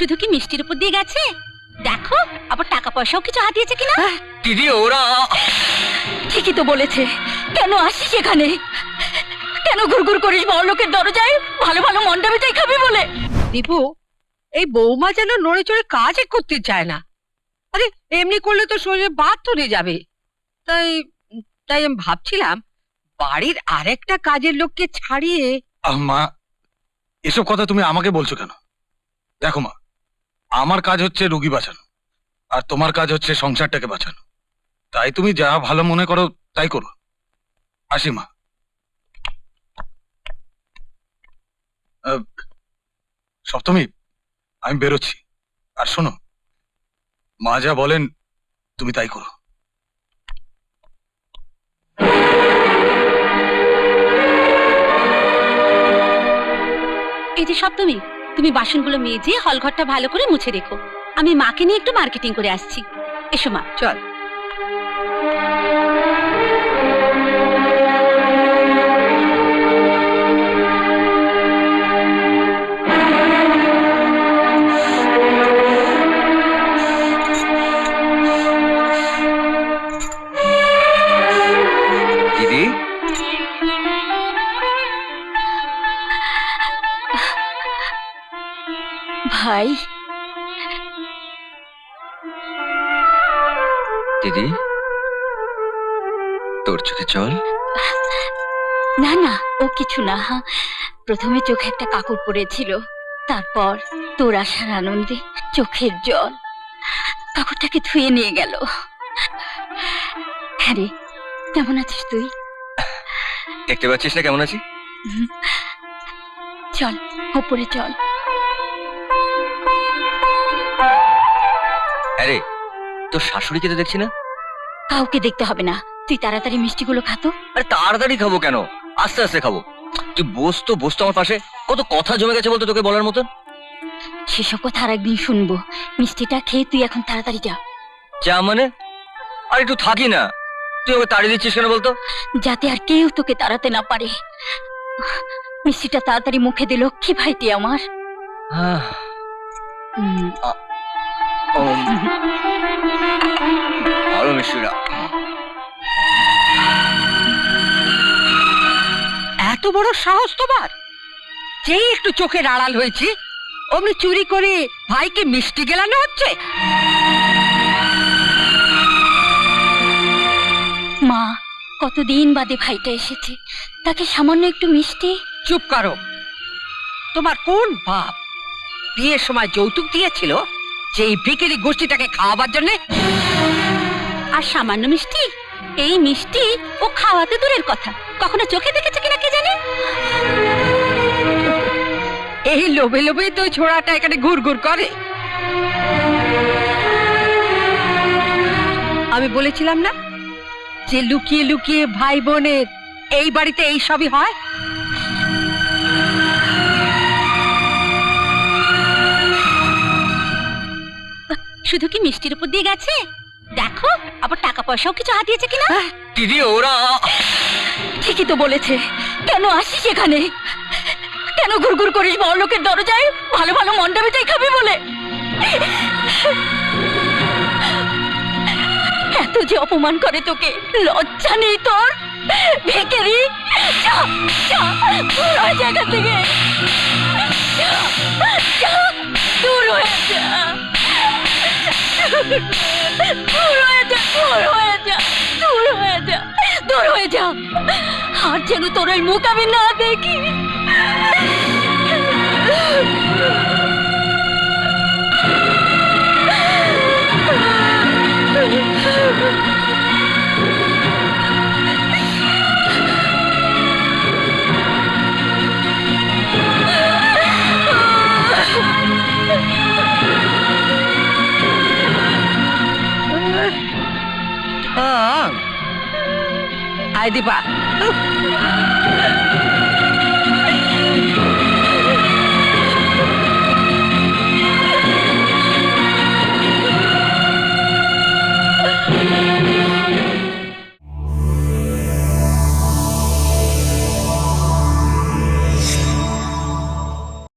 শুধু কি মিষ্টির উপর দিয়ে গেছে? দেখো আবার টাকা পয়সাও কিছু হাতিয়েছে কিনা। দিদি ওরা ঠিকই তো বলেছে। কেন আসিস এখানে? কেন ঘুরঘুর করিস বড়লোকের দরজায়? ভালো ভালো মন্ডা মিঠাই খাবি বলে। দীপু, এই বৌমা যেন নড়ে চড়ে কাজই করতে চায় না। আরে এমনি করলে তো শরীরে বাত ধরে যাবে। তাই তাই আমি ভাবছিলাম বাড়ির আরেকটা কাজের লোককে ছাড়িয়ে। মা, এসব কথা তুমি আমাকে বলছো কেন? দেখো মা, আমার কাজ হচ্ছে রোগী বাঁচানো, আর তোমার কাজ হচ্ছে সংসারটাকে বাঁচানো। তাই তুমি যা ভালো মনে করো তাই করো। আসি মা। সপ্তমী, আমি বেরোচ্ছি। আর শোনো, মা যা বলেন তুমি তাই করো। এই যে সপ্তমী, তুমি বাসনগুলো মেজে হলঘরটা ভালো করে মুছে রেখো। আমি মাকে নিয়ে একটু মার্কেটিং করে আসছি। এসো মা। চল। দিদি ভাই, দিদি তোর চোখে জল? না না, ও কিছু না। প্রথমে চোখে একটা কাপড় পড়েছিল, তারপর তোর আসার আনন্দে চোখের জল। কাপড়টাকে ধুয়ে নিয়ে গেল। হ্যাঁ রে, কেমন আছিস তুই? দেখতে পাচ্ছিস না কেমন আছি? চল ওপরে চল। আরে তোর শাশুড়িকে তো দেখছি না। কাউকে দেখতে হবে না, তুই তাড়াতাড়ি মিষ্টিগুলো খাতো। আরে তাড়াতাড়ি খাবো কেন, আস্তে আস্তে খাবো। তুই বস তো, বস তো আমার পাশে। কত কথা জমে গেছে বলতো তোকে বলার মতন। সেসব কথা আর একদিন শুনবো। মিষ্টিটা খেয়ে তুই এখন তাড়াতাড়ি যা। যা মানে? আর একটু থাকি না, তুই ওকে তাড়িয়ে দিচ্ছিস কেন বলতো? যাতে আর কেউ তোকে তাড়াতে না পারে। মিষ্টিটা তাড়াতাড়ি মুখে দে লক্ষ্মী ভাইটি আমার। ভালো মিষ্টিরা। এত বড় সাহস তোমার! যেই একটু চোখের আড়াল হয়েছে অমনি চুরি করে ভাইকে মিষ্টি গেলানো হচ্ছে। মা, কতদিন বাদে ভাইটা এসেছে, তাকে সামান্য একটু মিষ্টি। চুপ করো। তোমার কোন বাপ বিয়ের সময় যৌতুক দিয়েছিল যে এই ভিখিরি গোষ্ঠীটাকে খাওয়াবার জন্য? আর সামান্য মিষ্টি? এই মিষ্টি ও খাওয়াতে দূরের কথা, কখনো চোখে দেখেছে কিনা কে জানে। এই লোভে লোভে তো ছোড়াটা এখানে ঘুরঘুর করে। আমি বলেছিলাম না যে লুকিয়ে লুকিয়ে ভাই বোনের এই বাড়িতে এই সবই হয়। শুধু কি মিষ্টির উপর দিয়ে গেছে? দেখো আবার টাকা পয়সাও কিছু হাতিয়েছে কিনা। দিদি ওরা ঠিকই তো বলেছে। কেন আসিস এখানে? কেন ঘুরঘুর করিস বড়লোকের দরজায়? ভালো ভালো মন্ডা মিঠাই খাবি বলে। এত যে অপমান করে তোকে, লজ্জা নেই তোর? ভিখারি, যা যা, দূর হয়ে যা এখান থেকে। যা, যা, দূর হয়ে যা, দূর হয়ে যা, দূর হয়ে যা, দূর হয়ে যা, দূর হয়ে যা। আর যেন তোর ওই মুখ আমি না দেখি। আয় দীপা,